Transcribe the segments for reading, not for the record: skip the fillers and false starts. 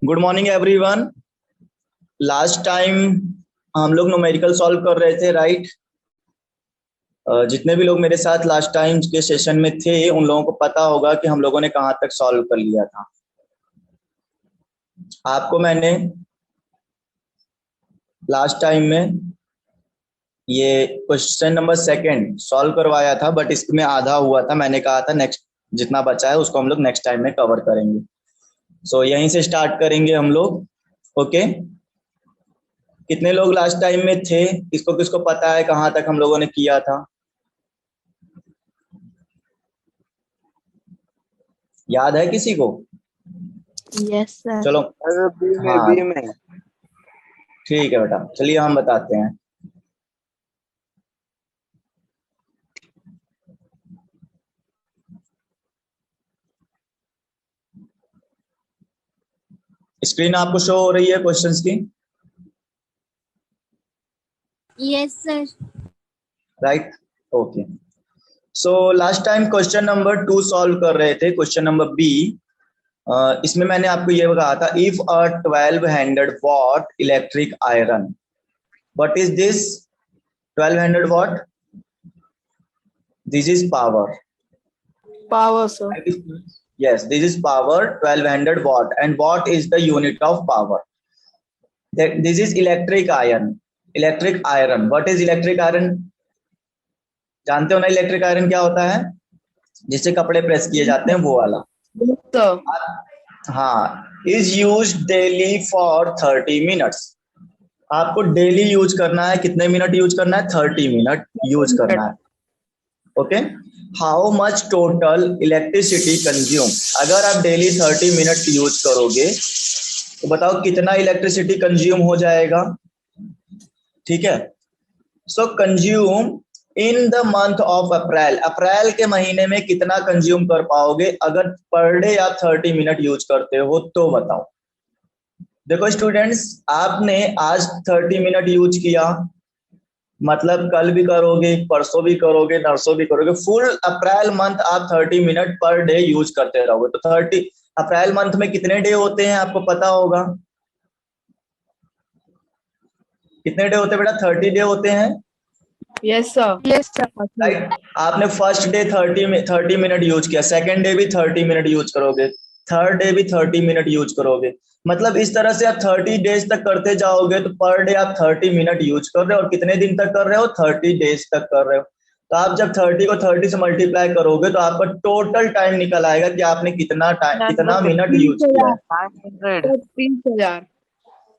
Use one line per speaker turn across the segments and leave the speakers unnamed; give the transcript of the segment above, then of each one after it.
Good morning everyone. Last time हम लोग numerical solve कर रहे थे, राइट? जितने भी लोग मेरे साथ लास्ट टाइम के सेशन में थे उन लोगों को पता होगा कि हम लोगों ने कहाँ तक सॉल्व कर लिया था। आपको मैंने लास्ट टाइम में ये क्वेश्चन नंबर सेकंड सॉल्व करवाया था, बट इसमें आधा हुआ था। मैंने कहा था नेक्स्ट जितना बचा है उसको हम लोग नेक्स्ट टाइम में कवर करेंगे। सो यहीं से स्टार्ट करेंगे हम लोग। ओके, कितने लोग लास्ट टाइम में थे? किसको किसको पता है कहाँ तक हम लोगों ने किया था? याद है किसी को?
Yes sir.
चलो, हाँ
बी में
ठीक है बेटा, चलिए हम बताते हैं। स्क्रीन आपको शो हो रही है क्वेश्चंस की?
Yes sir.
Right, okay. So last time question number 2 solve कर रहे थे, क्वेश्चन नंबर बी। इसमें मैंने आपको ये कहा था, if a 12 handed what electric iron, what is this 12 handed what? This is power.
Power sir.
Yes, this is power, 1200 watt, and watt is the unit of power. This is electric iron. Electric iron. What is electric iron? जानते हो ना electric iron क्या होता है? जिससे कपड़े press किए जाते हैं वो वाला। हाँ, is used daily for 30 minutes. आपको डेली यूज करना है। कितने मिनट यूज करना है? 30 मिनट यूज करना है। Okay, how much total electricity consume? अगर आप डेली 30 मिनट यूज करोगे तो बताओ कितना इलेक्ट्रिसिटी कंज्यूम हो जाएगा। ठीक है, so consume in the month of April. अप्रैल के महीने में कितना कंज्यूम कर पाओगे अगर पर डे आप 30 मिनट यूज करते हो तो बताओ। देखो स्टूडेंट्स, आपने आज 30 मिनट यूज किया, मतलब कल भी करोगे, परसों भी करोगे, नरसों भी करोगे, फुल अप्रैल मंथ आप 30 मिनट पर डे यूज करते रहोगे। तो 30 अप्रैल मंथ में कितने डे होते हैं आपको पता होगा? कितने डे होते हैं बेटा? 30 डे होते हैं।
Yes sir. Yes sir.
Right, आपने फर्स्ट डे 30 मिनट यूज किया, सेकेंड डे भी 30 मिनट यूज करोगे, थर्ड डे भी 30 मिनट यूज करोगे। मतलब इस तरह से आप 30 डेज तक करते जाओगे तो पर डे आप 30 मिनट यूज कर रहे हो। और कितने दिन तक कर रहे हो? 30 डेज तक कर रहे हो। तो आप जब 30 को 30 से मल्टीप्लाई करोगे तो आपका टोटल टाइम निकल आएगा कि आपने कितना मिनट यूज किया है।
30,000।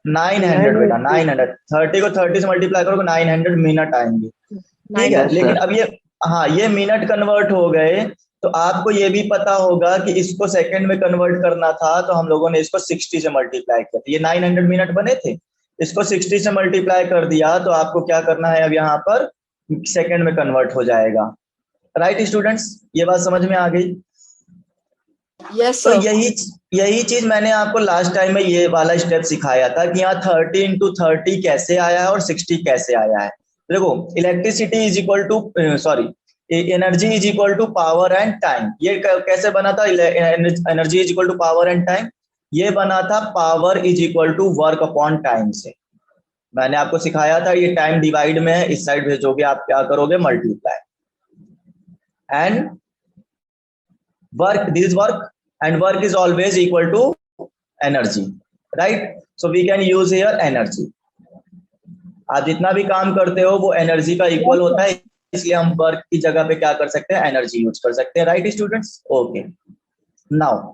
900 बेटा, 900। 30 को 30 से मल्टीप्लाई करोगे 900 मिनट आएंगे। ठीक है, लेकिन अब ये, हाँ ये मिनट कन्वर्ट हो गए तो आपको ये भी पता होगा कि इसको सेकंड में कन्वर्ट करना था तो हम लोगों ने इसको 60 से मल्टीप्लाई किया। ये 900 मिनट बने थे, इसको 60 से मल्टीप्लाई कर दिया तो आपको क्या करना है, अब यहाँ पर सेकंड में कन्वर्ट हो जाएगा। राइट स्टूडेंट्स, ये बात समझ में आ गई?
यस
तो
सर।
यही चीज मैंने आपको लास्ट टाइम में ये वाला स्टेप सिखाया था कि यहाँ 30 इंटू 30 कैसे आया है और 60 कैसे आया है। देखो, electricity is equal to, sorry, energy is equal to power and time. ये कैसे बना था? Energy is equal to power and time. ये बना था power is equal to work upon time से। मैंने आपको सिखाया था ये टाइम डिवाइड में है, इस साइड भेजोगे आप क्या करोगे? Multiply. And work, this work, and work is always equal to energy, right? So we can use here energy. आप जितना भी काम करते हो वो एनर्जी का इक्वल होता है, इसलिए हम वर्क की जगह पे क्या कर सकते हैं? एनर्जी यूज कर सकते हैं। Right students, okay. नाउ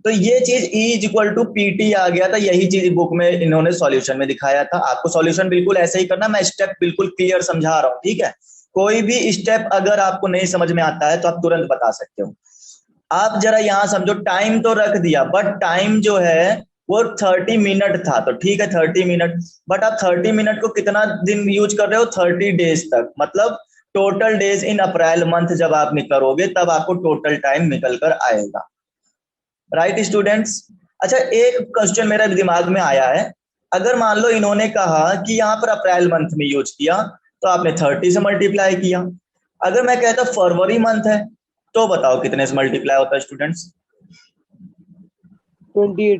तो ये चीज E is equal to PT आ गया था, यही चीज बुक में इन्होंने सॉल्यूशन में दिखाया था। आपको सॉल्यूशन बिल्कुल ऐसे ही करना, मैं स्टेप बिल्कुल क्लियर समझा रहा हूँ, ठीक है? कोई भी स्टेप अगर आपको नहीं समझ में आता है तो आप तुरंत बता सकते हो। आप जरा यहाँ समझो, टाइम तो रख दिया बट टाइम जो है वो 30 मिनट था, तो ठीक है 30 मिनट, बट आप 30 मिनट को कितना दिन यूज कर रहे हो? 30 डेज तक। मतलब total days in April month जब आप करोगे तब आपको टोटल टाइम निकल कर आएगा। राइट स्टूडेंट्स, अच्छा एक क्वेश्चन मेरे दिमाग में आया है। अगर मान लो इन्होंने कहा कि यहाँ पर अप्रैल मंथ में यूज किया तो आपने 30 से मल्टीप्लाई किया। अगर मैं कहता फरवरी मंथ है तो बताओ कितने से मल्टीप्लाई होता है स्टूडेंट्स?
28।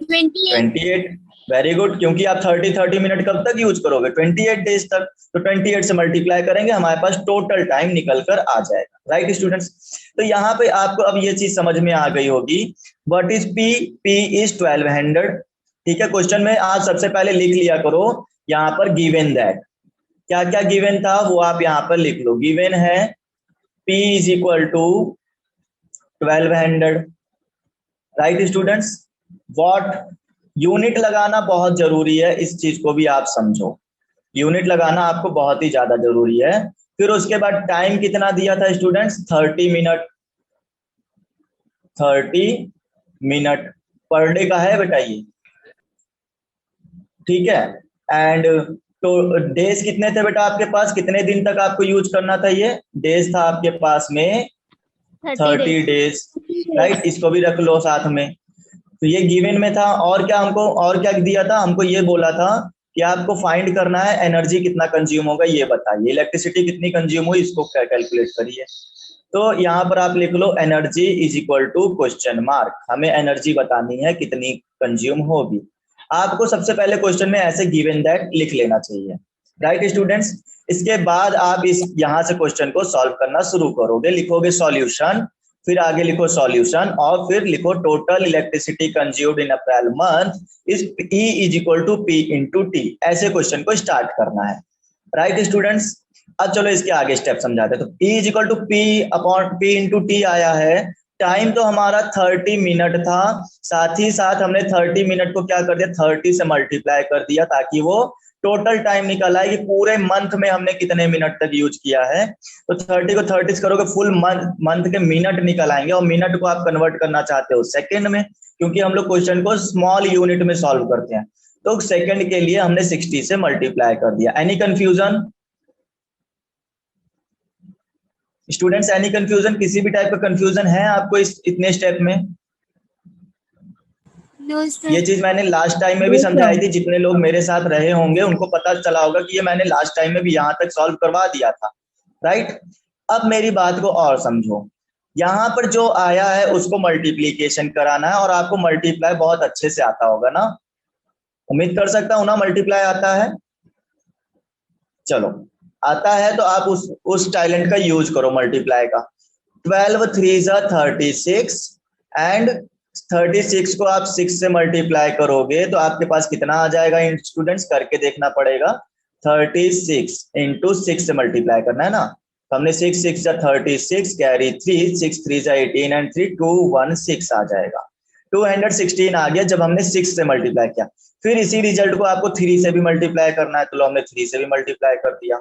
28। वेरी गुड, क्योंकि आप 30 मिनट कब तक यूज करोगे? 28 डेज तक। तो 28 से मल्टीप्लाई करेंगे, हमारे पास टोटल टाइम निकल कर आ जाएगा। राइट स्टूडेंट्स, तो यहाँ पे आपको अब ये चीज समझ में आ गई होगी। What is P? P is 1200। ठीक है, क्वेश्चन में आप सबसे पहले लिख लिया करो यहाँ पर गिवन दैट। क्या क्या गिवन था वो आप यहाँ पर लिख लो। गिवन है P is equal to 1200। Right students, what, unit लगाना बहुत जरूरी है, इस चीज को भी आप समझो। यूनिट लगाना आपको बहुत ही ज्यादा जरूरी है। फिर उसके बाद टाइम कितना दिया था students? 30 minute. 30 minute per day का है बेटा ये, ठीक है। एंड तो डेज कितने थे बेटा आपके पास? कितने दिन तक आपको यूज करना था ये? डेज था आपके पास में 30 डेज। राइट, इसको भी रख लो साथ में। तो ये गिवन में था। और क्या हमको, और क्या दिया था हमको? ये बोला था कि आपको फाइंड करना है एनर्जी कितना कंज्यूम होगा, ये बताइए। इलेक्ट्रिसिटी कितनी कंज्यूम हुई, इसको कैलकुलेट करिए। तो यहाँ पर आप लिख लो energy is equal to question mark. हमें एनर्जी बतानी है कितनी कंज्यूम होगी। आपको सबसे पहले क्वेश्चन में ऐसे गिवन दैट लिख लेना चाहिए। राइट स्टूडेंट्स, इसके बाद आप इस यहाँ से क्वेश्चन को सॉल्व करना शुरू करोगे। लिखोगे सॉल्यूशन, फिर आगे लिखो सॉल्यूशन, और फिर लिखो total electricity consumed in a 12 month is E is equal to P into T. ऐसे क्वेश्चन को स्टार्ट करना है। राइट स्टूडेंट्स, अब चलो इसके आगे स्टेप समझाते हैं। तो E is equal to P upon P into T आया है। टाइम तो हमारा 30 मिनट था, साथ ही साथ हमने 30 मिनट को क्या कर दिया? 30 से मल्टीप्लाई कर दिया, ताकि वो टोटल टाइम निकल आए कि पूरे मंथ में हमने कितने मिनट तक यूज किया है। तो 30 को 30 से करोगे, फुल मंथ के मिनट निकल आएंगे। और मिनट को आप कन्वर्ट करना चाहते हो सेकंड में, क्योंकि हम लोग क्वेश्चन को स्मॉल यूनिट में सॉल्व करते हैं। तो सेकंड के लिए हमने 60 से मल्टीप्लाई कर दिया। Any confusion students? Any confusion? किसी भी टाइप का कंफ्यूजन है आपको इस इतने स्टेप में? ये चीज मैंने लास्ट टाइम में भी समझाई थी। जितने लोग मेरे साथ रहे होंगे उनको पता चला होगा कि ये मैंने लास्ट टाइम में भी यहाँ तक सॉल्व करवा दिया था। राइट, अब मेरी बात को और समझो। यहाँ पर जो आया है उसको मल्टीप्लीकेशन कराना है, और आपको मल्टीप्लाई बहुत अच्छे से आता होगा ना? उम्मीद कर सकता हूं ना मल्टीप्लाई आता है। चलो, आता है तो आप उस टैलेंट का यूज करो मल्टीप्लाई का। 12 3 जा 36, एंड 36 को आप 6 से मल्टीप्लाई करोगे तो आपके पास कितना आ जाएगा स्टूडेंट्स? करके देखना पड़ेगा। 36 इंटू 6 से मल्टीप्लाई करना है ना। तो हमने 6 6 जा 36 कैरी 3, 6 3 जा 18 एंड 3 216 आ जाएगा। 216 आ गया जब हमने 6 से मल्टीप्लाई किया। फिर इसी रिजल्ट को आपको 3 से भी मल्टीप्लाई करना है, तो हमने 3 से भी मल्टीप्लाई कर दिया।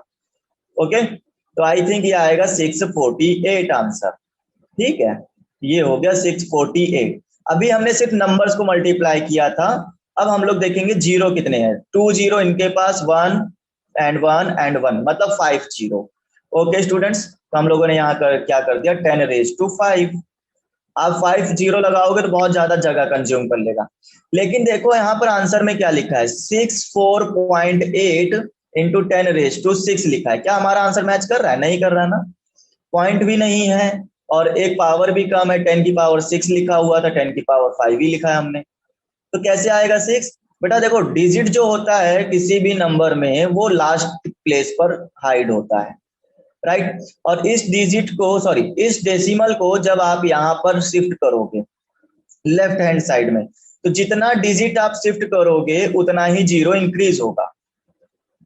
ओके, तो आई थिंक ये आएगा 648 आंसर। ठीक है, ये हो गया 648। अभी हमने सिर्फ नंबर्स को मल्टीप्लाई किया था। अब हम लोग देखेंगे जीरो कितने हैं। 2 जीरो इनके पास, 1 एंड 1 एंड 1, मतलब 5 जीरो। ओके स्टूडेंट्स, तो हम लोगों ने यहाँ क्या कर दिया? 10 रेज टू 5। आप 5 जीरो लगाओगे तो बहुत ज्यादा जगह कंज्यूम कर लेगा। लेकिन देखो यहाँ पर आंसर में क्या लिखा है? 64.8 इंटू 10 रेज टू 6 लिखा है। क्या हमारा आंसर मैच कर रहा है? नहीं कर रहा ना। पॉइंट भी नहीं है और एक पावर भी कम है। 10 की पावर 6 लिखा हुआ था, 10 की पावर 5 ही लिखा है हमने। तो कैसे आएगा 6? बेटा देखो, डिजिट जो होता है किसी भी नंबर में वो लास्ट प्लेस पर हाइड होता है। राइट, और इस डिजिट को, सॉरी, इस डेसिमल को जब आप यहाँ पर शिफ्ट करोगे लेफ्ट हैंड साइड में, तो जितना डिजिट आप शिफ्ट करोगे उतना ही जीरो इंक्रीज होगा।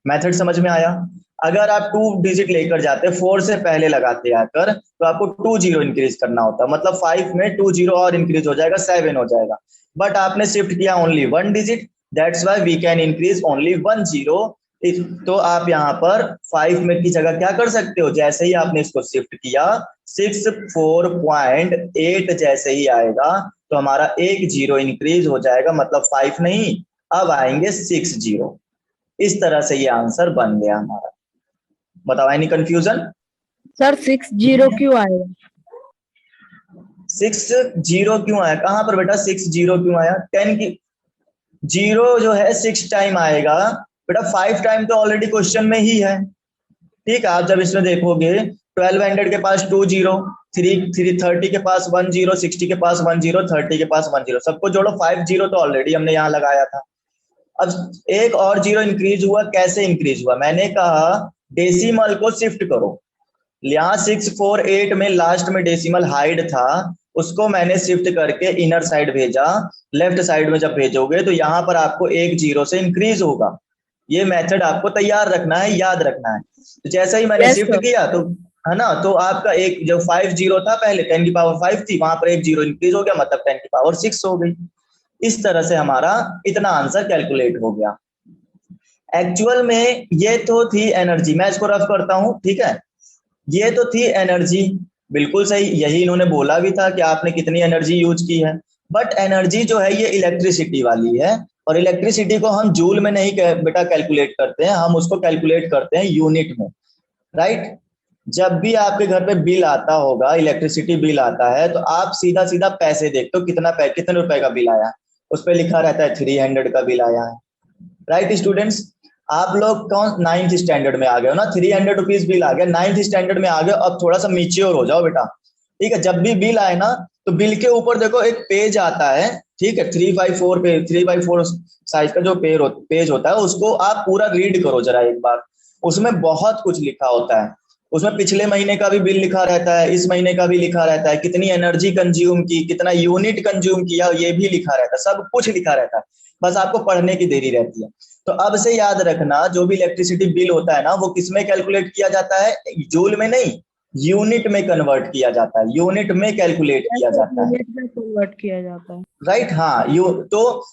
मेथड समझ में आया? अगर आप 2 डिजिट लेकर जाते 4 से पहले लगाते आकर, तो आपको 2 जीरो इंक्रीज करना होता, मतलब 5 में 2 जीरो और इंक्रीज हो जाएगा, 7 हो जाएगा। बट आपने शिफ्ट किया only 1 digit, that's why we can increase only 1 zero. तो आप यहाँ पर 5 में की जगह क्या कर सकते हो? जैसे ही आपने इसको शिफ्ट किया 64.8 जैसे ही आएगा तो हमारा 1 जीरो इंक्रीज हो जाएगा, मतलब 5 नहीं, अब आएंगे 6 जीरो। इस तरह से ये आंसर बन गया हमारा। बताओ, एनी कंफ्यूजन?
सर 6 जीरो क्यों आएगा?
6 जीरो क्यों आया? कहां पर बेटा 6 जीरो क्यों आया? 10 की जीरो जो है 6 टाइम आएगा बेटा, 5 टाइम तो ऑलरेडी क्वेश्चन में ही है। ठीक है, आप जब इसमें देखोगे 1200 के पास 2 जीरो, 330 के पास 1 जीरो, 60 के पास 1 जीरो, 30 के पास 1 जीरो, सबको जोड़ो 5 जीरो तो ऑलरेडी हमने यहाँ लगाया था। अब एक और जीरो इंक्रीज हुआ, कैसे इंक्रीज हुआ? मैंने कहा डेसिमल को शिफ्ट करो, यहाँ 648 में लास्ट में डेसिमल हाइड था, उसको मैंने शिफ्ट करके इनर साइड भेजा, लेफ्ट साइड में जब भेजोगे तो यहाँ पर आपको एक जीरो से इंक्रीज होगा। ये मेथड आपको तैयार रखना है, याद रखना है। तो जैसे ही मैंने
Yes,
शिफ्ट
sir.
किया तो है ना, तो आपका एक जो 5 जीरो था पहले 10 की पावर 5 थी, वहां पर एक जीरो इंक्रीज हो गया, मतलब 10 की पावर 6 हो गई। इस तरह से हमारा इतना आंसर कैलकुलेट हो गया। एक्चुअल में ये तो थी एनर्जी, मैं इसको रफ करता हूं, ठीक है। ये तो थी एनर्जी, बिल्कुल सही, यही इन्होंने बोला भी था कि आपने कितनी एनर्जी यूज की है। बट एनर्जी जो है ये इलेक्ट्रिसिटी वाली है, और इलेक्ट्रिसिटी को हम जूल में नहीं बेटा कैलकुलेट करते हैं, हम उसको कैलकुलेट करते हैं यूनिट में, राइट। जब भी आपके घर पे बिल आता होगा, इलेक्ट्रिसिटी बिल आता है, तो आप सीधा सीधा पैसे देखते हो, कितने रुपए का बिल आया, उस पर लिखा रहता है 300 का बिल आया है, राइट स्टूडेंट्स। आप लोग कौन 9th स्टैंडर्ड में आ गए हो ना, 300 रुपीज बिल आ गया, 9th स्टैंडर्ड में आ गए, अब थोड़ा सा मैच्योर हो जाओ बेटा, ठीक है। जब भी बिल आए ना, तो बिल के ऊपर देखो एक पेज आता है, ठीक है, 3x4 पे 3x4 साइज का जो पेज होता है, उसको आप पूरा रीड करो जरा एक बार। उसमें बहुत कुछ लिखा होता है, उसमें पिछले महीने का भी बिल लिखा रहता है, इस महीने का भी लिखा रहता है, कितनी एनर्जी कंज्यूम की, कितना यूनिट कंज्यूम किया, ये भी लिखा रहता है, सब कुछ लिखा रहता है, बस आपको पढ़ने की देरी रहती है। तो अब से याद रखना, जो भी इलेक्ट्रिसिटी बिल होता है ना, वो किस में कैलकुलेट किया जाता है? जूल में नहीं, यूनिट में कन्वर्ट किया जाता है, यूनिट में कैलकुलेट किया जाता है,
यूनिट में कन्वर्ट किया जाता है।
राइट। हाँ, यू तो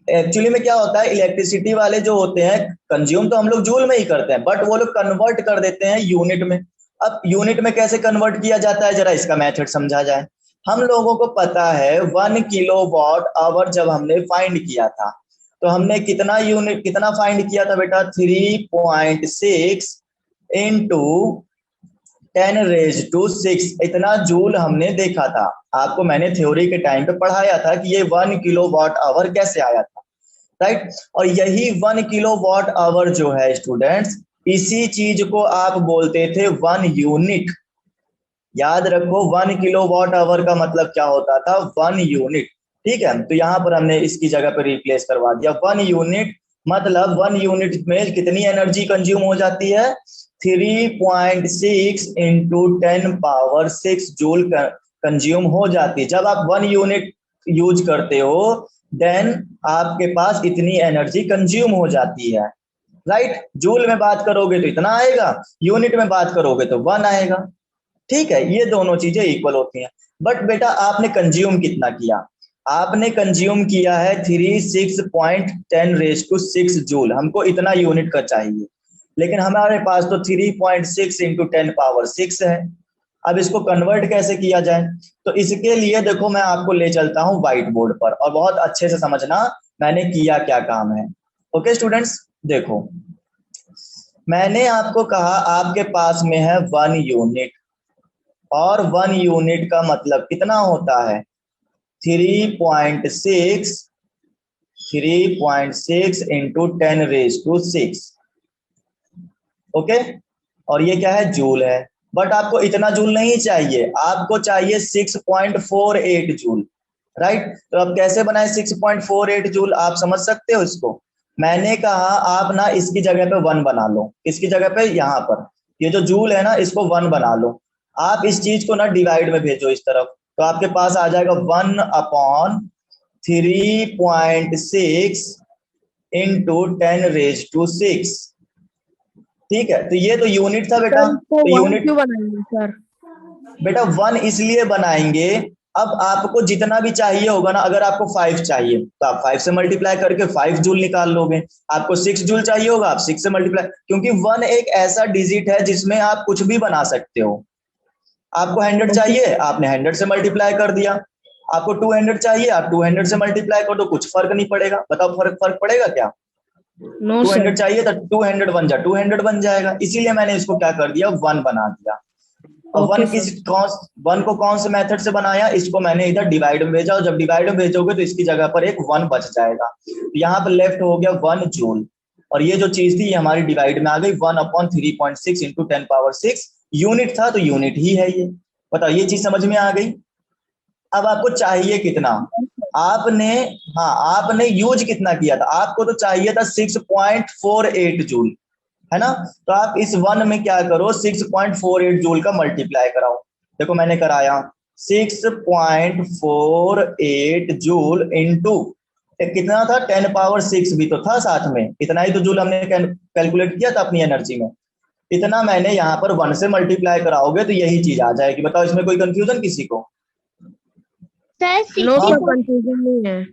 एक्चुअली में क्या होता है, इलेक्ट्रिसिटी वाले जो होते हैं, कंज्यूम तो हम लोग जूल में ही करते हैं, बट वो लोग कन्वर्ट कर देते हैं यूनिट में। अब यूनिट में कैसे कन्वर्ट किया जाता है, जरा इसका मेथड समझा जाए। हम लोगों को पता है 1 किलोवाट आवर जब हमने फाइंड किया था, तो हमने कितना फाइंड किया था बेटा? 3.6 इंटू 10⁻⁶ इतना जूल हमने देखा था। आपको मैंने थ्योरी के टाइम पे पढ़ाया था कि ये 1 किलोवाट आवर कैसे आया था, राइट। और यही 1 किलोवाट आवर जो है स्टूडेंट्स, इसी चीज को आप बोलते थे 1 यूनिट। याद रखो 1 किलोवाट आवर का मतलब क्या होता था? 1 यूनिट, ठीक है। तो यहाँ पर हमने इसकी जगह पर रिप्लेस करवा दिया 1 यूनिट, मतलब 1 यूनिट में कितनी एनर्जी कंज्यूम हो जाती है? 3.6 इंटू 10⁻⁶ जूल कंज्यूम हो जाती है। जब आप 1 यूनिट यूज करते हो, देन आपके पास इतनी एनर्जी कंज्यूम हो जाती है, राइट। जूल में बात करोगे तो इतना आएगा, यूनिट में बात करोगे तो 1 आएगा, ठीक है। ये दोनों चीजें इक्वल होती हैं। बट बेटा आपने कंज्यूम कितना किया? आपने कंज्यूम किया है 36.10⁻⁶ जूल, हमको इतना यूनिट का चाहिए, लेकिन हमारे पास तो 3.6 इंटू 10⁻⁶ है। अब इसको कन्वर्ट कैसे किया जाए? तो इसके लिए देखो मैं आपको ले चलता हूं व्हाइट बोर्ड पर, और बहुत अच्छे से समझना मैंने किया क्या काम है। ओके स्टूडेंट्स, देखो मैंने आपको कहा आपके पास में है 1 यूनिट, और 1 यूनिट का मतलब कितना होता है? 3.6 इंटू 10⁻⁶, ओके। और ये क्या है? जूल है। बट आपको इतना जूल नहीं चाहिए, आपको चाहिए 6.48 जूल, राइट। तो अब कैसे बनाए 6.48 जूल? आप समझ सकते हो इसको। मैंने कहा आप ना इसकी जगह पे 1 बना लो, इसकी जगह पे यहाँ पर ये जो जूल है ना, इसको 1 बना लो। आप इस चीज को ना डिवाइड में भेजो इस तरफ, तो आपके पास आ जाएगा 1/3.6 इंटू 10⁻⁶, ठीक है। तो ये तो यूनिट था बेटा,
सर इसको
तो
1
यूनिट
क्यों बनाएंगे सर?
बेटा 1 इसलिए बनाएंगे, अब आपको जितना भी चाहिए होगा ना, अगर आपको 5 चाहिए तो आप 5 से मल्टीप्लाई करके 5 जूल निकाल लोगे। आपको 6 जूल चाहिए होगा, आप 6 से मल्टीप्लाई, क्योंकि 1 एक ऐसा डिजिट है जिसमें आप कुछ भी बना सकते हो। आपको 100 चाहिए, आपने 100 से मल्टीप्लाई कर दिया। आपको 200 चाहिए, आप 200 से मल्टीप्लाई कर दो, कुछ फर्क नहीं पड़ेगा। बताओ फर्क पड़ेगा क्या?
No
200
sir.
चाहिए तो 200 बन जाएगा, इसीलिए मैंने इसको क्या कर दिया? 1 बना दिया। और
ओके सर।
1 को कौन से मेथड से बनाया? इसको मैंने इधर डिवाइड में भेजा, और जब डिवाइड में भेजोगे तो इसकी जगह पर एक 1 बच जाएगा, तो यहाँ पर लेफ्ट हो गया 1 जूल। और ये जो चीज थी ये हमारी डिवाइड में आ गई, 1/3.6 इंटू 10⁻⁶, यूनिट था तो यूनिट ही है ये। बताओ ये चीज समझ में आ गई। अब आपको चाहिए कितना, आपने, हाँ आपने यूज कितना किया था, आपको तो चाहिए था 6.48 जूल, है ना। तो आप इस वन में क्या करो, 6.48 जूल का मल्टीप्लाई कराओ। देखो मैंने कराया 6.48 जूल इंटू कितना था, 10 पावर 6 भी तो था साथ में, इतना ही तो जूल हमने कैलकुलेट किया था अपनी एनर्जी में। इतना मैंने यहाँ पर 1 से मल्टीप्लाई कराओगे तो यही चीज आ जाएगी। बताओ इसमें कोई कंफ्यूजन किसी को।
नो सर, कंफ्यूजन नहीं है।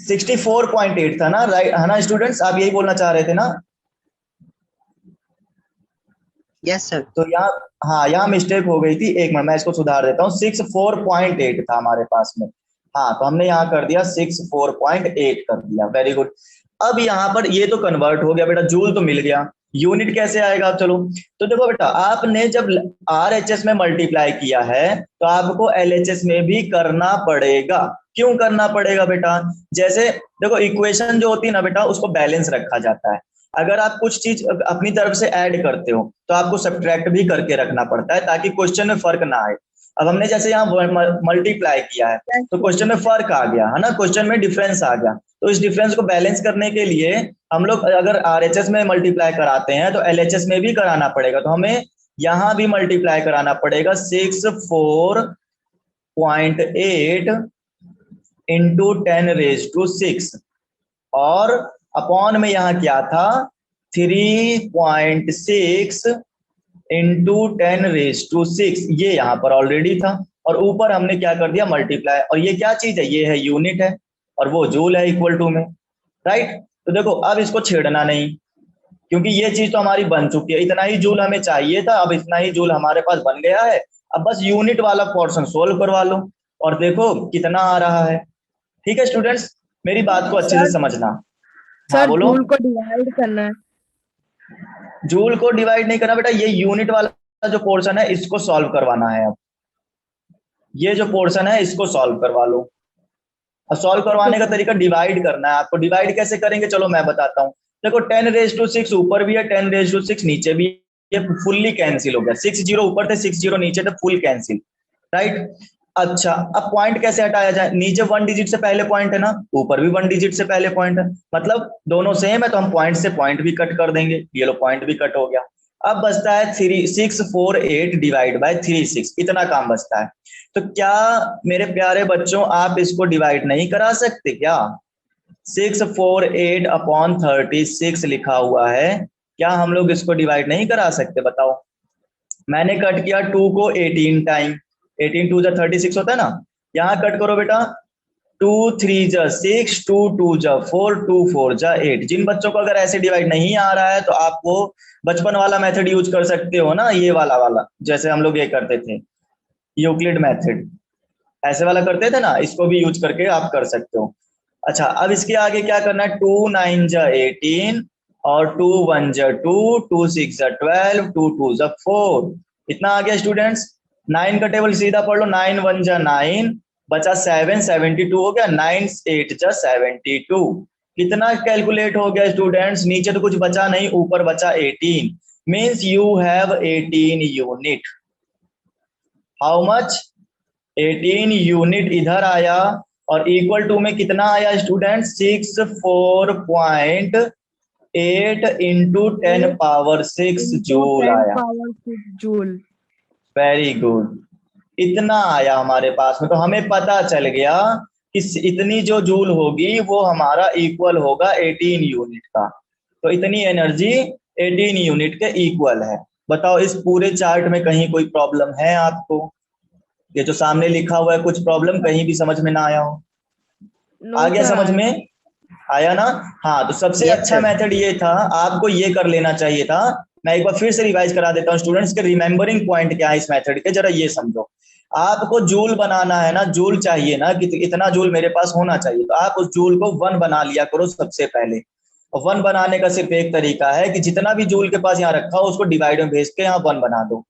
64.8 था ना, राइट है ना स्टूडेंट्स, आप यही बोलना चाह रहे थे ना।
Yes sir.
तो यहाँ, हाँ यहाँ मिस्टेक हो गई थी, एक मिनट मैं इसको सुधार देता हूँ। 64.8 था हमारे पास में, हाँ तो हमने यहाँ कर दिया 64.8 कर दिया, वेरी गुड। अब यहाँ पर ये तो कन्वर्ट हो गया बेटा, जूल तो मिल गया, यूनिट कैसे आएगा। चलो तो देखो बेटा, आपने जब RHS में मल्टीप्लाई किया है तो आपको LHS में भी करना पड़ेगा। क्यों करना पड़ेगा बेटा, जैसे देखो इक्वेशन जो होती है ना बेटा, उसको बैलेंस रखा जाता है। अगर आप कुछ चीज अपनी तरफ से ऐड करते हो तो आपको सब्ट्रैक्ट भी करके रखना पड़ता है ताकि क्वेश्चन में फर्क ना आए। अब हमने जैसे यहाँ मल्टीप्लाई किया है तो क्वेश्चन में फर्क आ गया है ना, क्वेश्चन में डिफरेंस आ गया, तो इस डिफरेंस को बैलेंस करने के लिए हम लोग अगर RHS में मल्टीप्लाई कराते हैं तो LHS में भी कराना पड़ेगा। तो हमें यहाँ भी मल्टीप्लाई कराना पड़ेगा 64.8 इंटू 10⁻6 और अपॉन में यहाँ क्या था 3.6 इंटू 10⁻6, ये यहाँ पर ऑलरेडी था और ऊपर हमने क्या कर दिया मल्टीप्लाई। और ये क्या चीज है, ये है यूनिट है और वो जूल है इक्वल टू में, राइट। तो देखो अब इसको छेड़ना नहीं क्योंकि ये चीज तो हमारी बन चुकी है, इतना ही जूल हमें चाहिए था, अब इतना ही जूल हमारे पास बन गया है। अब बस यूनिट वाला पोर्शन सोल्व करवा लो और देखो कितना आ रहा है। ठीक है स्टूडेंट्स, मेरी बात को अच्छे से समझना। हाँ
सर
बोलो।
जूल को डिवाइड करना है।
जूल को डिवाइड नहीं करना बेटा, ये यूनिट वाला जो पोर्शन है इसको सॉल्व करवाना है। अब ये जो पोर्शन है इसको सॉल्व करवा लो। अब सॉल्व करवाने का तरीका डिवाइड करना है आपको। डिवाइड कैसे करेंगे चलो मैं बताता हूँ। देखो 10⁻6 ऊपर भी है, 10⁻6 नीचे भी, ये फुल्ली कैंसिल हो गया। 6 जीरो ऊपर थे 6 जीरो नीचे थे, फुल कैंसिल, राइट। अच्छा अब पॉइंट कैसे हटाया जाए, नीचे 1 डिजिट से पहले पॉइंट है ना, ऊपर भी 1 डिजिट से पहले पॉइंट है, मतलब दोनों सेम है तो हम पॉइंट से पॉइंट भी कट कर देंगे। ये लो पॉइंट भी कट हो गया। अब बचता है 648 डिवाइड बाय 36, इतना काम बचता है। तो क्या मेरे प्यारे बच्चों आप इसको डिवाइड नहीं करा सकते क्या। 648 अपॉन 36 लिखा हुआ है, क्या हम लोग इसको डिवाइड नहीं करा सकते बताओ। मैंने कट किया 2 को 18 टाइम, 18 2 जा 36 होता है ना, यहाँ कट करो बेटा 2 3 जा 6, 2 2 जा 4, 2 4 जा 8। जिन बच्चों को अगर ऐसे डिवाइड नहीं आ रहा है तो आप वो बचपन वाला मेथड यूज कर सकते हो ना, ये वाला जैसे हम लोग ये करते थे यूक्लिड मेथड, ऐसे वाला करते थे ना, इसको भी यूज करके आप कर सकते हो। अच्छा अब इसके आगे क्या करना है, 2 9 जा 18 और 2 1 जा 2, 2 6 जा 12, 2 2 जा 4, इतना आ गया स्टूडेंट्स। 9 का टेबल सीधा पढ़ लो, 9 1 जा 9, बचा 7, 72 हो गया, 9 8 जा 72, कितना कैलकुलेट हो गया स्टूडेंट्स, नीचे तो कुछ बचा नहीं, ऊपर बचा 18, means you have 18 unit. How much, 18 unit इधर आया और इक्वल टू में कितना आया स्टूडेंट, 64.8 इंटू 10 पावर 6 जूल आया।
जूल,
वेरी गुड, इतना आया हमारे पास में। तो हमें पता चल गया कि इतनी जो जूल होगी वो हमारा इक्वल होगा 18 यूनिट का। तो इतनी एनर्जी 18 यूनिट के इक्वल है। बताओ इस पूरे चार्ट में कहीं कोई प्रॉब्लम है आपको, ये जो सामने लिखा हुआ है कुछ प्रॉब्लम कहीं भी समझ में ना आया हो। आ गया समझ में, आया ना। हाँ तो सबसे अच्छा मेथड ये था, आपको ये कर लेना चाहिए था। मैं एक बार फिर से रिवाइज करा देता हूँ स्टूडेंट्स के, रिमेंबरिंग पॉइंट क्या है इस मेथड के, जरा ये समझो। आपको जूल बनाना है ना, जूल चाहिए ना कि इतना जूल मेरे पास होना चाहिए, तो आप उस जूल को 1 बना लिया करो सबसे पहले। और 1 बनाने का सिर्फ एक तरीका है कि जितना भी जूल के पास यहाँ रखा हो उसको डिवाइड में भेज के यहाँ 1 बना दो।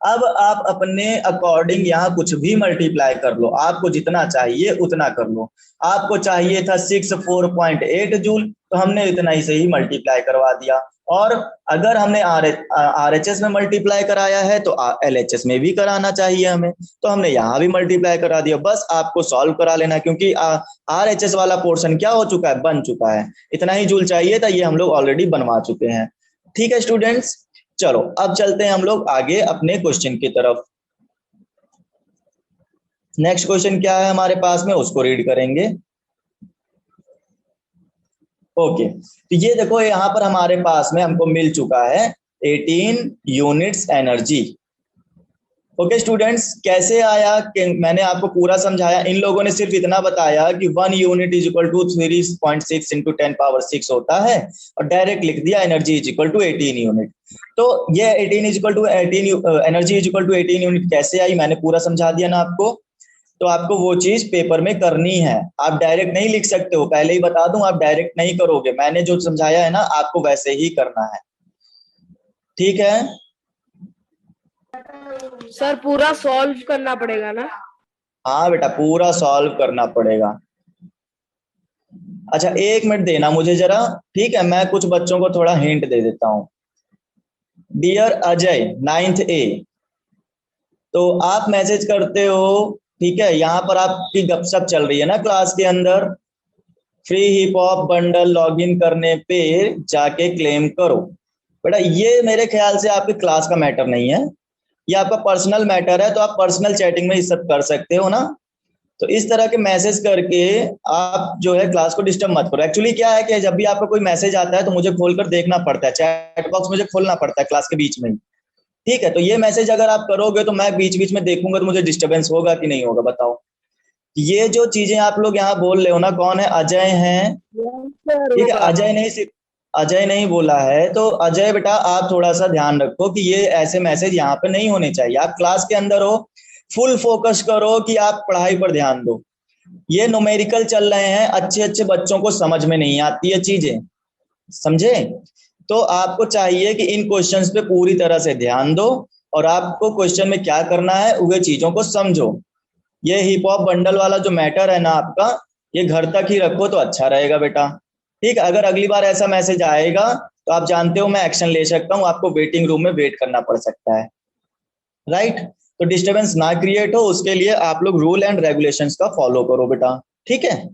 अब आप अपने अकॉर्डिंग यहाँ कुछ भी मल्टीप्लाई कर लो, आपको जितना चाहिए उतना कर लो। आपको चाहिए था 64.8 जूल, तो हमने इतना ही से ही मल्टीप्लाई करवा दिया। और अगर हमने RHS में मल्टीप्लाई कराया है तो LHS में भी कराना चाहिए हमें, तो हमने यहाँ भी मल्टीप्लाई करा दिया। बस आपको सॉल्व करा लेना है, क्योंकि RHS वाला पोर्शन क्या हो चुका है, बन चुका है। इतना ही जूल चाहिए था, ये हम लोग ऑलरेडी बनवा चुके हैं। ठीक है स्टूडेंट्स, चलो अब चलते हैं हम लोग आगे अपने क्वेश्चन की तरफ। नेक्स्ट क्वेश्चन क्या है हमारे पास में, उसको रीड करेंगे। ओके, तो ये देखो यहाँ पर हमारे पास में हमको मिल चुका है 18 यूनिट्स एनर्जी। ओके स्टूडेंट्स, कैसे आया कि मैंने आपको पूरा समझाया। इन लोगों ने सिर्फ इतना बताया कि 1 unit is equal to 3.6 into 10⁻6 होता है, और डायरेक्ट लिख दिया energy is equal to 18 unit. तो ये 18 is equal to 18 energy is equal to 18 unit कैसे आई, मैंने पूरा समझा दिया ना आपको। तो आपको वो चीज पेपर में करनी है, आप डायरेक्ट नहीं लिख सकते हो, पहले ही बता दूं, आप डायरेक्ट नहीं करोगे। मैंने जो समझाया है ना, आपको वैसे ही करना है। ठीक है
सर, पूरा सॉल्व करना पड़ेगा ना?
हाँ बेटा, पूरा सॉल्व करना पड़ेगा। अच्छा, 1 मिनट देना मुझे जरा, ठीक है। मैं कुछ बच्चों को थोड़ा हिंट दे देता हूँ। डियर अजय 9th A, तो आप मैसेज करते हो, ठीक है। यहाँ पर आपकी गपशप चल रही है ना क्लास के अंदर, free hip hop bundle login करने पे जाके क्लेम करो। बेटा ये मेरे ख्याल से आपकी क्लास का मैटर नहीं है, ये आपका पर्सनल मैटर है, तो आप पर्सनल चैटिंग में ये सब कर सकते हो ना। तो इस तरह के मैसेज करके आप जो है क्लास को डिस्टर्ब मत करो। एक्चुअली क्या है कि जब भी आपका कोई मैसेज आता है तो मुझे खोलकर देखना पड़ता है, चैट बॉक्स मुझे खोलना पड़ता है क्लास के बीच में ही, ठीक है। तो ये मैसेज अगर आप करोगे तो मैं बीच बीच में देखूंगा, तो मुझे डिस्टर्बेंस होगा कि नहीं होगा, बताओ। ये जो चीजें आप लोग यहाँ बोल रहे हो ना, कौन है, अजय हैं, ठीक है। अजय नहीं, सिर्फ अजय नहीं बोला है, तो अजय बेटा आप थोड़ा सा ध्यान रखो कि ये ऐसे मैसेज यहाँ पे नहीं होने चाहिए। आप क्लास के अंदर हो, फुल फोकस करो कि आप पढ़ाई पर ध्यान दो। ये न्यूमेरिकल चल रहे हैं, अच्छे अच्छे बच्चों को समझ में नहीं आती है चीजें, समझे। तो आपको चाहिए कि इन क्वेश्चंस पे पूरी तरह से ध्यान दो, और आपको क्वेश्चन में क्या करना है वे चीजों को समझो। ये हिप हॉप बंडल वाला जो मैटर है ना आपका, ये घर तक ही रखो तो अच्छा रहेगा बेटा, ठीक है। अगर अगली बार ऐसा मैसेज आएगा तो आप जानते हो मैं एक्शन ले सकता हूँ, आपको वेटिंग रूम में वेट करना पड़ सकता है, राइट। तो डिस्टर्बेंस ना क्रिएट हो, उसके लिए आप लोग रूल एंड रेगुलेशंस का फॉलो करो बेटा, ठीक है।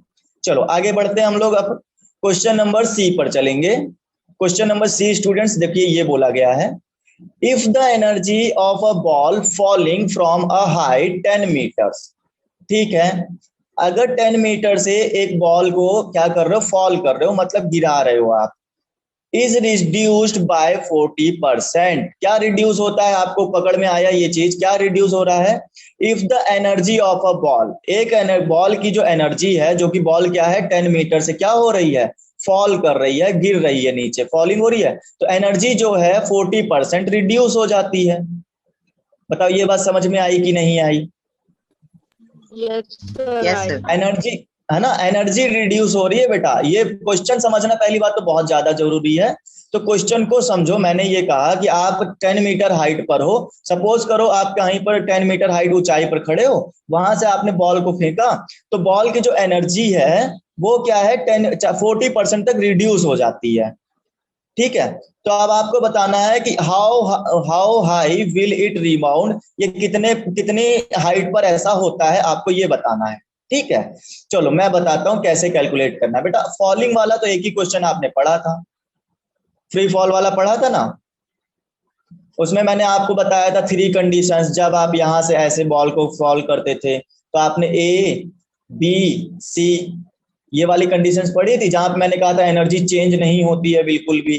चलो आगे बढ़ते हैं हम लोग, अब क्वेश्चन नंबर सी पर चलेंगे। क्वेश्चन नंबर सी स्टूडेंट्स देखिए, ये बोला गया है, if the energy of a ball falling from a height 10 meters, ठीक है। अगर 10 मीटर से एक बॉल को क्या कर रहे हो, फॉल कर रहे हो, मतलब गिरा रहे हो आप, इज रिड्यूस्ड बाय 40%। क्या रिड्यूस होता है, आपको पकड़ में आया ये चीज, क्या रिड्यूस हो रहा है। If the energy of a ball, एक बॉल की जो एनर्जी है, जो कि बॉल क्या है 10 मीटर से क्या हो रही है, फॉल कर रही है, गिर रही है, नीचे फॉलिंग हो रही है, तो एनर्जी जो है 40% रिड्यूस हो जाती है। बताओ ये बात समझ में आई कि नहीं आई।
Yes
Yes,
sir.
sir.
Energy है ना, एनर्जी रिड्यूस हो रही है बेटा। ये क्वेश्चन समझना पहली बात तो बहुत ज्यादा जरूरी है, तो क्वेश्चन को समझो। मैंने ये कहा कि आप 10 मीटर हाइट पर हो, सपोज करो आप कहीं पर 10 मीटर हाइट ऊंचाई पर खड़े हो, वहां से आपने बॉल को फेंका, तो बॉल की जो एनर्जी है वो क्या है 40% तक रिड्यूस हो जाती है, ठीक है। तो अब आपको बताना है कि how high will it rebound, ये कितने हाइट पर ऐसा होता है, आपको ये बताना है, ठीक है। चलो मैं बताता हूं कैसे कैलकुलेट करना है बेटा। फॉलिंग वाला तो एक ही क्वेश्चन आपने पढ़ा था, फ्री फॉल वाला पढ़ा था ना, उसमें मैंने आपको बताया था 3 कंडीशंस। जब आप यहां से ऐसे बॉल को फॉल करते थे तो आपने A, B, C ये वाली कंडीशंस पढ़ी थी, जहां पे मैंने कहा था एनर्जी चेंज नहीं होती है बिल्कुल भी।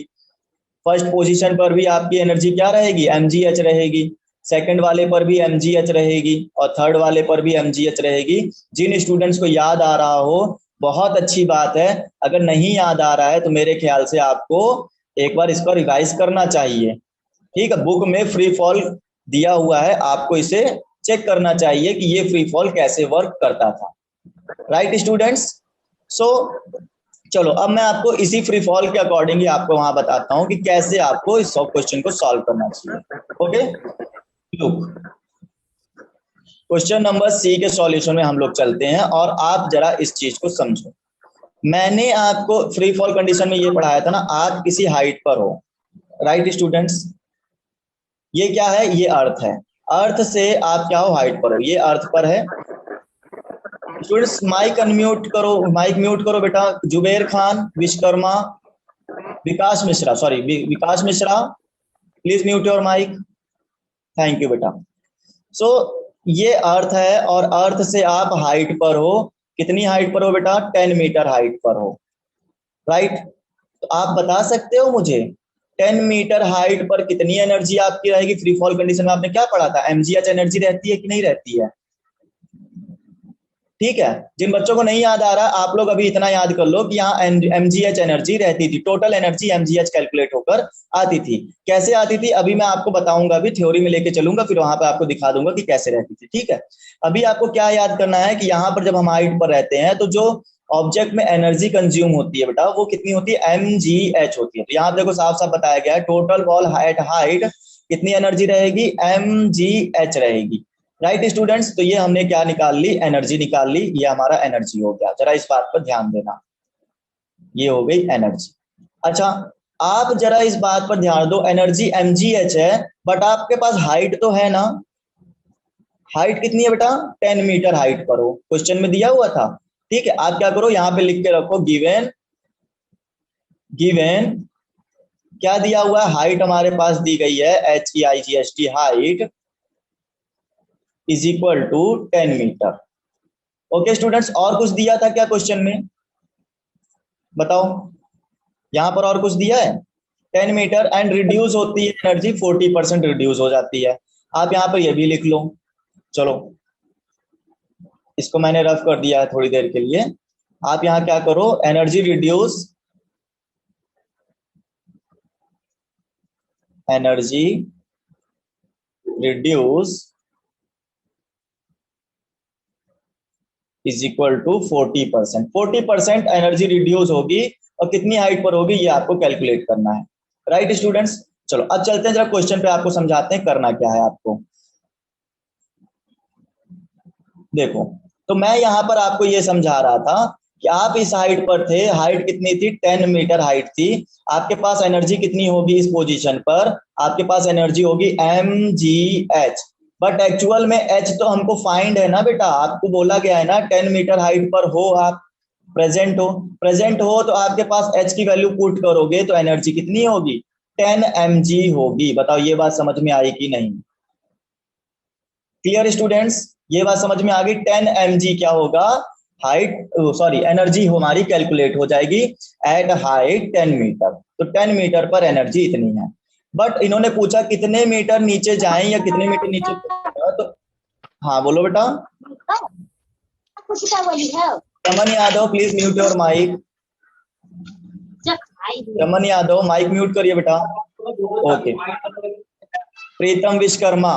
फर्स्ट पोजीशन पर भी आपकी एनर्जी क्या रहेगी, mgh रहेगी, सेकंड वाले पर भी mgh रहेगी, और थर्ड वाले पर भी mgh रहेगी। जिन स्टूडेंट्स को याद आ रहा हो बहुत अच्छी बात है, अगर नहीं याद आ रहा है तो मेरे ख्याल से आपको एक बार इसको रिवाइज करना चाहिए, ठीक है। बुक में फ्री फॉल दिया हुआ है, आपको इसे चेक करना चाहिए कि ये फ्री फॉल कैसे वर्क करता था, राइट स्टूडेंट्स। सो चलो अब मैं आपको इसी फ्री फॉल के अकॉर्डिंग ही आपको वहां बताता हूं कि कैसे आपको इस सब क्वेश्चन को सॉल्व करना चाहिए। Okay, look question number C के सॉल्यूशन में हम लोग चलते हैं, और आप जरा इस चीज को समझो। मैंने आपको फ्री फॉल कंडीशन में ये पढ़ाया था ना, आप किसी हाइट पर हो, राइट स्टूडेंट्स, ये क्या है, ये अर्थ है। अर्थ से आप क्या हो, हाइट पर हो, ये अर्थ पर है। स्टूडेंट्स माइक अनम्यूट करो, माइक म्यूट करो बेटा। Zuber Khan, Vishwakarma, Vikas Mishra, sorry Vikas Mishra, please mute your mic. Thank you बेटा। सो ये अर्थ है और अर्थ से आप हाइट पर हो। कितनी हाइट पर हो बेटा, 10 मीटर हाइट पर हो, राइट। तो आप बता सकते हो मुझे 10 मीटर हाइट पर कितनी एनर्जी आपकी रहेगी? फ्री फॉल कंडीशन में आपने क्या पढ़ा था, mgh एनर्जी रहती है कि नहीं रहती है? ठीक है, जिन बच्चों को नहीं याद आ रहा, आप लोग अभी इतना याद कर लो कि यहाँ mgh एनर्जी रहती थी, टोटल एनर्जी mgh कैलकुलेट होकर आती थी। कैसे आती थी अभी मैं आपको बताऊंगा, अभी थ्योरी में लेके चलूंगा, फिर वहां पे आपको दिखा दूंगा कि कैसे रहती थी। ठीक है, अभी आपको क्या याद करना है कि यहाँ पर जब हम हाइट पर रहते हैं तो जो ऑब्जेक्ट में एनर्जी कंज्यूम होती है बेटा, वो कितनी होती है, mgh होती है। तो यहाँ देखो साफ साफ बताया गया है, टोटल बॉल हाइट कितनी एनर्जी रहेगी, mgh रहेगी, राइट स्टूडेंट्स। तो ये हमने क्या निकाल ली, एनर्जी निकाल ली, ये हमारा एनर्जी हो गया। जरा इस बात पर ध्यान देना, ये हो गई एनर्जी। अच्छा, आप जरा इस बात पर ध्यान दो, एनर्जी mgh है, बट आपके पास हाइट तो है ना। हाइट कितनी है बेटा, 10 मीटर हाइट पर हो, क्वेश्चन में दिया हुआ था। ठीक है, आप क्या करो, यहां पे लिख के रखो, गिवन गिवन क्या दिया हुआ है, हाइट हमारे पास दी गई है, HEIGHT, height is equal to 10 meter. Okay students, और कुछ दिया था क्या क्वेश्चन में, बताओ, यहां पर और कुछ दिया है? 10 मीटर एंड रिड्यूस होती है एनर्जी, 40% रिड्यूस हो जाती है। आप यहां पर ये भी लिख लो। चलो, इसको मैंने रफ कर दिया है थोड़ी देर के लिए। आप यहां क्या करो, energy reduce, energy reduce is equal to 40%। 40% energy reduce होगी और कितनी हाइट पर होगी ये आपको कैलकुलेट करना है, राइट स्टूडेंट्स। चलो अब चलते हैं जरा क्वेश्चन पे, आपको समझाते हैं करना क्या है आपको। देखो, तो मैं यहां पर आपको ये समझा रहा था कि आप इस हाइट पर थे, हाइट कितनी थी, 10 मीटर हाइट थी। आपके पास एनर्जी कितनी होगी इस पोजीशन पर, आपके पास एनर्जी होगी mgh, बट एक्चुअल में h तो हमको फाइंड है ना बेटा, आपको बोला गया है ना 10 मीटर हाइट पर हो आप, प्रेजेंट हो तो आपके पास h की वैल्यू पुट करोगे तो एनर्जी कितनी होगी, 10 mg होगी। बताओ ये बात समझ में आई कि नहीं? क्लियर स्टूडेंट्स, ये बात समझ में आ गई, 10 mg क्या होगा, हाइट सॉरी एनर्जी हमारी कैलकुलेट हो जाएगी एट हाइट 10 मीटर। तो 10 मीटर पर एनर्जी इतनी है। बट इन्होंने पूछा कितने मीटर नीचे जाएं या कितने मीटर नीचे, तो हाँ बोलो बेटा। Raman Yadav please mute your mic. Raman Yadav mic mute करिए बेटा। ओके, प्रीतम विश्वकर्मा,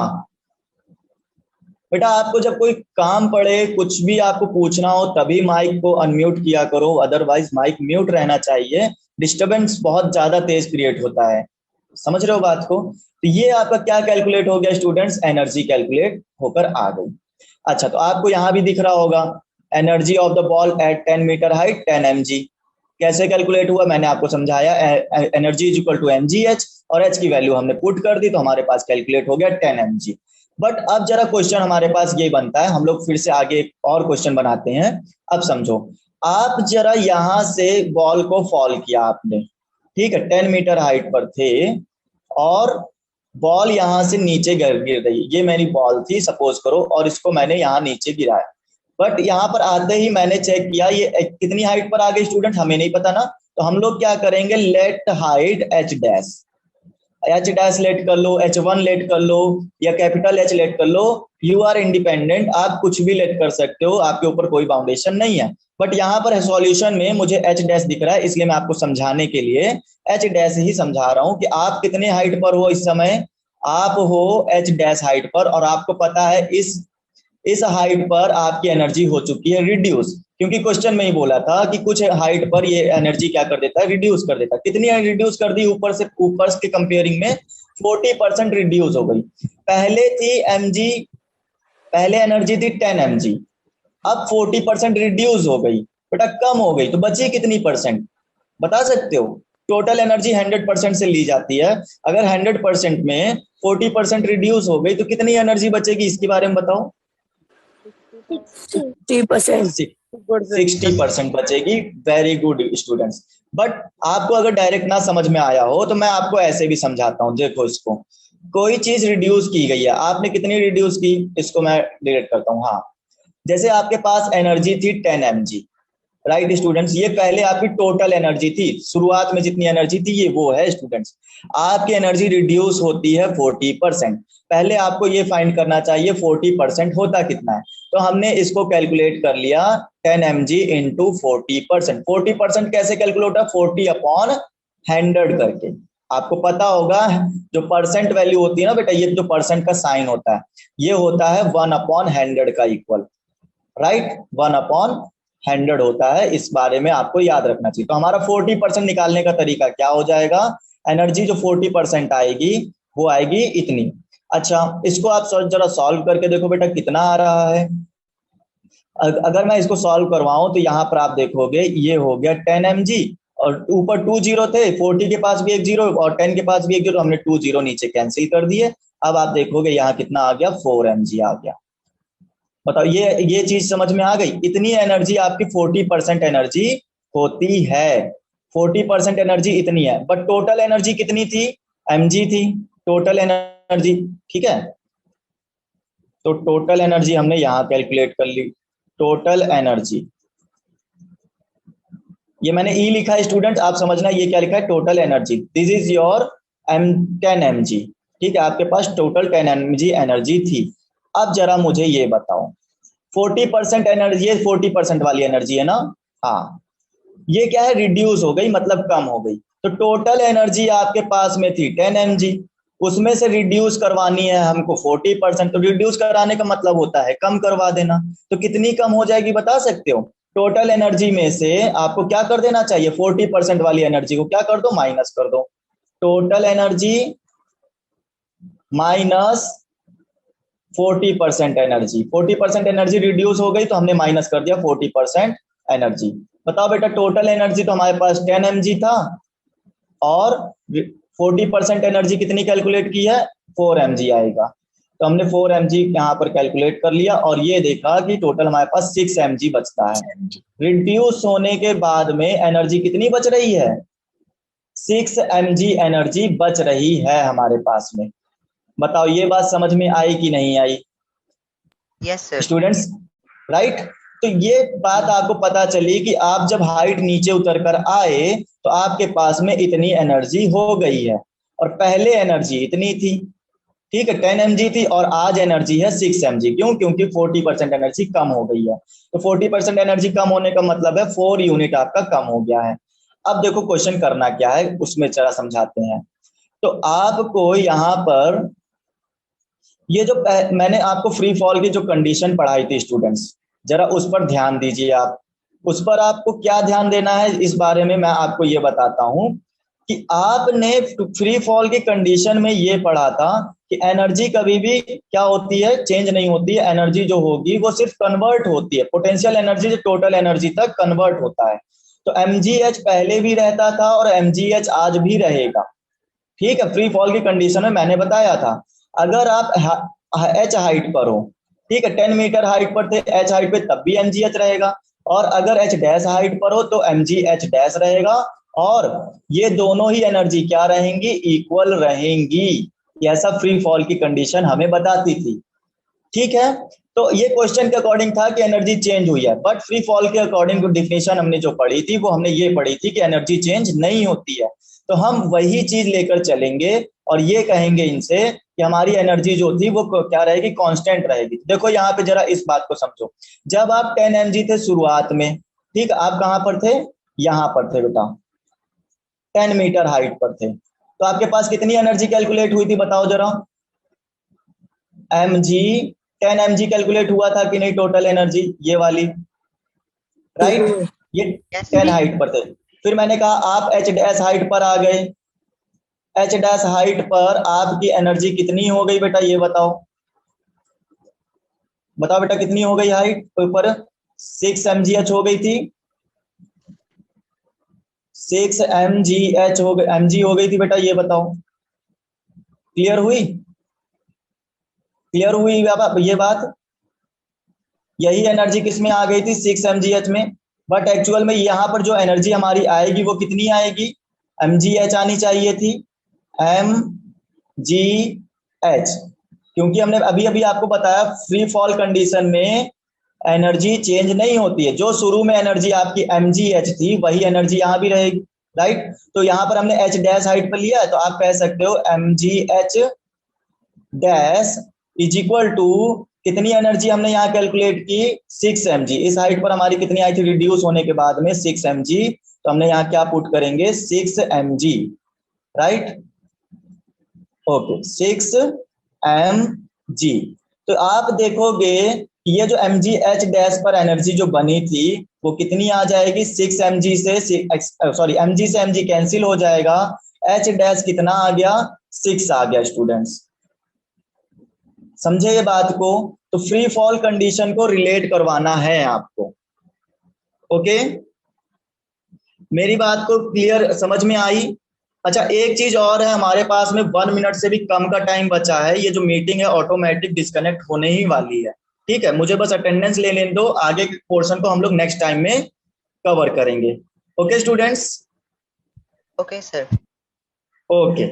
बेटा आपको जब कोई काम पड़े, कुछ भी आपको पूछना हो तभी माइक को अनम्यूट किया करो, अदरवाइज माइक म्यूट रहना चाहिए, डिस्टरबेंस बहुत ज्यादा तेज क्रिएट होता है। समझ रहे हो बात को? तो ये आपका क्या कैलकुलेट हो गया स्टूडेंट्स, एनर्जी कैलकुलेट होकर आ गई। अच्छा, तो आपको यहाँ भी दिख रहा होगा energy of the ball at 10 meter height 10 mg। कैसे कैलकुलेट हुआ मैंने आपको समझाया, energy is equal to mgh और h की वैल्यू हमने पुट कर दी तो हमारे पास कैलकुलेट हो गया 10 mg। बट अब जरा क्वेश्चन हमारे पास ये बनता है, हम लोग फिर से आगे और क्वेश्चन बनाते हैं। अब समझो, आप जरा यहां से बॉल को फॉल किया आपने, ठीक है, 10 मीटर हाइट पर थे और बॉल यहां से नीचे गिर रही, ये मेरी बॉल थी सपोज करो, और इसको मैंने यहाँ नीचे गिराया। बट यहाँ पर आते ही मैंने चेक किया ये कितनी हाइट पर आ गई स्टूडेंट, हमें नहीं पता ना, तो हम लोग क्या करेंगे, let height h dash, H dash let कर लो, H1 लेट कर लो या कैपिटल H लेट कर लो, यू आर इंडिपेंडेंट, आप कुछ भी लेट कर सकते हो, आपके ऊपर कोई बाउंडेशन नहीं है। बट यहाँ पर सॉल्यूशन में मुझे H डैश दिख रहा है, इसलिए मैं आपको समझाने के लिए H डैश ही समझा रहा हूँ कि आप कितने हाइट पर हो इस समय, आप हो H डैश हाइट पर, और आपको पता है इस हाइट पर आपकी एनर्जी हो चुकी है रिड्यूस, क्योंकि क्वेश्चन में ही बोला था कि कुछ हाइट पर ये एनर्जी क्या कर देता है, रिड्यूस कर देता है। कितनी रिड्यूस कर दी, ऊपर के कंपेयरिंग में 40% रिड्यूस हो गई। पहले थी mg, पहले एनर्जी थी 10 mg, अब 40% रिड्यूस हो गई बेटा, कम हो गई, तो बची कितनी परसेंट बता सकते हो? टोटल एनर्जी 100% से ली जाती है। अगर 100% में 40% रिड्यूस हो गई तो कितनी एनर्जी बचेगी, इसके बारे में बताओ। 60% बचेगी। Very good students. बट आपको अगर डायरेक्ट ना समझ में आया हो तो मैं आपको ऐसे भी समझाता हूँ। देखो, इसको कोई चीज रिड्यूस की गई है, आपने कितनी रिड्यूस की, इसको मैं डिलीट करता हूँ। हाँ, जैसे आपके पास एनर्जी थी 10 mg, राइट स्टूडेंट्स, ये पहले आपकी टोटल एनर्जी थी, शुरुआत में जितनी एनर्जी थी ये वो है स्टूडेंट्स। आपकी एनर्जी रिड्यूस होती है 40%। पहले आपको ये फाइंड करना चाहिए 40% होता कितना है। तो हमने इसको कैलकुलेट कर लिया 10 mg इंटू 40%। 40% कैसे कैलकुलेट होता है, 40/100 करके। आपको पता होगा जो परसेंट वैल्यू होती है ना बेटा, ये जो परसेंट का साइन होता है ये होता है 1/100 का इक्वल, राइट। 1/100 होता है, इस बारे में आपको याद रखना चाहिए। तो हमारा 40% निकालने का तरीका क्या हो जाएगा, एनर्जी जो 40% आएगी वो आएगी इतनी। अच्छा, इसको आप जरा सॉल्व करके देखो बेटा कितना आ रहा है। अगर मैं इसको सॉल्व करवाऊं तो यहाँ पर आप देखोगे ये हो गया 10 mg और ऊपर 2 जीरो थे, 40 के पास भी एक जीरो और 10 के पास भी एक जीरो, हमने 2 जीरो नीचे कैंसिल कर दिए। अब आप देखोगे यहाँ कितना आ गया, 4 mg आ गया। बताओ, ये चीज समझ में आ गई। इतनी एनर्जी आपकी 40% एनर्जी होती है। 40% एनर्जी इतनी है, बट टोटल एनर्जी कितनी थी, mg थी टोटल एनर्जी, ठीक है। तो टोटल एनर्जी हमने यहाँ कैलकुलेट कर ली। टोटल एनर्जी, ये मैंने ई लिखा है स्टूडेंट, आप समझना ये क्या लिखा है, total energy. This is your 10 mg, ठीक है। आपके पास टोटल 10 mg एनर्जी थी। अब जरा मुझे ये बताओ, 40% एनर्जी, ये 40% वाली एनर्जी है ना, हाँ, ये क्या है, रिड्यूस हो गई, मतलब कम हो गई। तो टोटल एनर्जी आपके पास में थी 10 mg, उसमें से रिड्यूस करवानी है हमको 40%। तो रिड्यूस कराने का मतलब होता है कम करवा देना। तो कितनी कम हो जाएगी बता सकते हो, टोटल एनर्जी में से आपको क्या कर देना चाहिए, 40% वाली एनर्जी को क्या कर दो, माइनस कर दो। Total energy minus 40% energy, 40% energy reduce हो गई तो हमने माइनस कर दिया 40% एनर्जी। बताओ बेटा, टोटल एनर्जी तो हमारे पास 10 mg था और 40% एनर्जी कितनी कैलकुलेट की है, 4 mg आएगा। तो हमने 4 mg यहाँ पर कैलकुलेट कर लिया और ये देखा कि टोटल हमारे पास 6 mg बचता है। रिड्यूस होने के बाद में एनर्जी कितनी बच रही है, 6 mg एनर्जी बच रही है हमारे पास में। बताओ ये बात समझ में आई कि नहीं आई
Yes, sir.
Students, right. तो ये बात आपको पता चली कि आप जब हाइट नीचे उतर कर आए तो आपके पास में इतनी एनर्जी हो गई है और पहले एनर्जी इतनी थी, ठीक है, 10 mg थी और आज एनर्जी है 6 mg। क्यों, क्योंकि 40% एनर्जी कम हो गई है। तो 40% एनर्जी कम होने का मतलब है 4 यूनिट आपका कम हो गया है। अब देखो क्वेश्चन करना क्या है, उसमें जरा समझाते हैं। तो आपको यहाँ पर ये जो मैंने आपको फ्री फॉल की जो कंडीशन पढ़ाई थी स्टूडेंट्स, जरा उस पर ध्यान दीजिए आप। उस पर आपको क्या ध्यान देना है इस बारे में मैं आपको ये बताता हूं कि आपने फ्री फॉल की कंडीशन में ये पढ़ा था कि एनर्जी कभी भी क्या होती है, चेंज नहीं होती है। एनर्जी जो होगी वो सिर्फ कन्वर्ट होती है, पोटेंशियल एनर्जी से टोटल एनर्जी तक कन्वर्ट होता है। तो mgh पहले भी रहता था और mgh आज भी रहेगा, ठीक है। फ्री फॉल की कंडीशन में मैंने बताया था अगर आप एच हाइट पर हो, ठीक है, 10 मीटर हाइट पर थे एच हाइट पे, तब भी mgh रहेगा। और अगर एच डैश हाइट पर हो तो mgh डैश रहेगा। और ये दोनों ही एनर्जी क्या रहेंगी, इक्वल रहेंगी। ऐसा फ्री फॉल की कंडीशन हमें बताती थी, ठीक है। तो ये क्वेश्चन के अकॉर्डिंग था कि एनर्जी चेंज हुई है, बट फ्री फॉल के अकॉर्डिंग डिफिनेशन हमने जो पढ़ी थी वो हमने ये पढ़ी थी कि एनर्जी चेंज नहीं होती है। तो हम वही चीज लेकर चलेंगे और ये कहेंगे इनसे कि हमारी एनर्जी जो थी वो क्या रहेगी, कांस्टेंट रहेगी। देखो यहाँ पे जरा इस बात को समझो, जब आप 10 mg थे शुरुआत में, ठीक, आप कहाँ पर थे, यहाँ पर थे बेटा, 10 मीटर हाइट पर थे। तो आपके पास कितनी एनर्जी कैलकुलेट हुई थी बताओ जरा, mg 10 mg कैलकुलेट हुआ था कि नहीं, टोटल एनर्जी ये वाली, राइट। ये 10 हाइट पर थे। फिर मैंने कहा आप एच डैश हाइट पर आ गए, एच डैश हाइट पर आपकी एनर्जी कितनी हो गई बेटा, ये बताओ, बताओ बेटा कितनी हो गई हाइट पर, 6 mgh हो गई थी, 6 mgh हो गई, mg हो गई थी बेटा, ये बताओ क्लियर हुई? क्लियर हुई ये बात? यही एनर्जी किस में आ गई थी? 6 mgh में। बट एक्चुअल में यहाँ पर जो एनर्जी हमारी आएगी वो कितनी आएगी? mgh आनी चाहिए थी, mgh, क्योंकि हमने अभी अभी आपको बताया फ्री फॉल कंडीशन में एनर्जी चेंज नहीं होती है। जो शुरू में एनर्जी आपकी mgh थी वही एनर्जी यहाँ भी रहेगी, राइट? तो यहाँ पर हमने h डैश हाइट पर लिया है, तो आप कह सकते हो mgh dash is equal to कितनी एनर्जी हमने यहाँ कैलकुलेट की? 6 mg। इस हाइट पर हमारी कितनी आई थी रिड्यूस होने के बाद में? 6 mg। तो हमने यहाँ क्या पुट करेंगे? 6 mg, राइट? Okay, 6 mg। तो आप देखोगे ये जो mgh डैश पर एनर्जी जो बनी थी वो कितनी आ जाएगी? 6 mg से सॉरी mg से mg कैंसिल हो जाएगा, h डैश कितना आ गया? 6 आ गया। स्टूडेंट्स समझे ये बात को? तो फ्री फॉल कंडीशन को रिलेट करवाना है आपको। ओके, मेरी बात को क्लियर समझ में आई? अच्छा, एक चीज और है, हमारे पास में 1 मिनट से भी कम का टाइम बचा है। ये जो मीटिंग है ऑटोमेटिक डिस्कनेक्ट होने ही वाली है, ठीक है? मुझे बस अटेंडेंस ले लेने दो, आगे के पोर्शन को हम लोग नेक्स्ट टाइम में कवर करेंगे। Okay students?
Okay, sir.
Okay,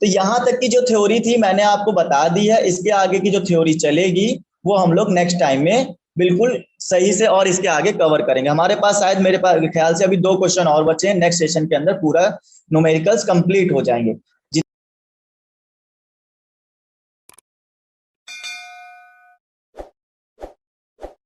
तो यहाँ तक की जो थ्योरी थी मैंने आपको बता दी है। इसके आगे की जो थ्योरी चलेगी वो हम लोग नेक्स्ट टाइम में बिल्कुल सही से और इसके आगे कवर करेंगे। हमारे पास शायद, मेरे पास ख्याल से अभी 2 क्वेश्चन और बचे हैं, नेक्स्ट सेशन के अंदर पूरा न्यूमेरिकल्स कंप्लीट हो जाएंगे।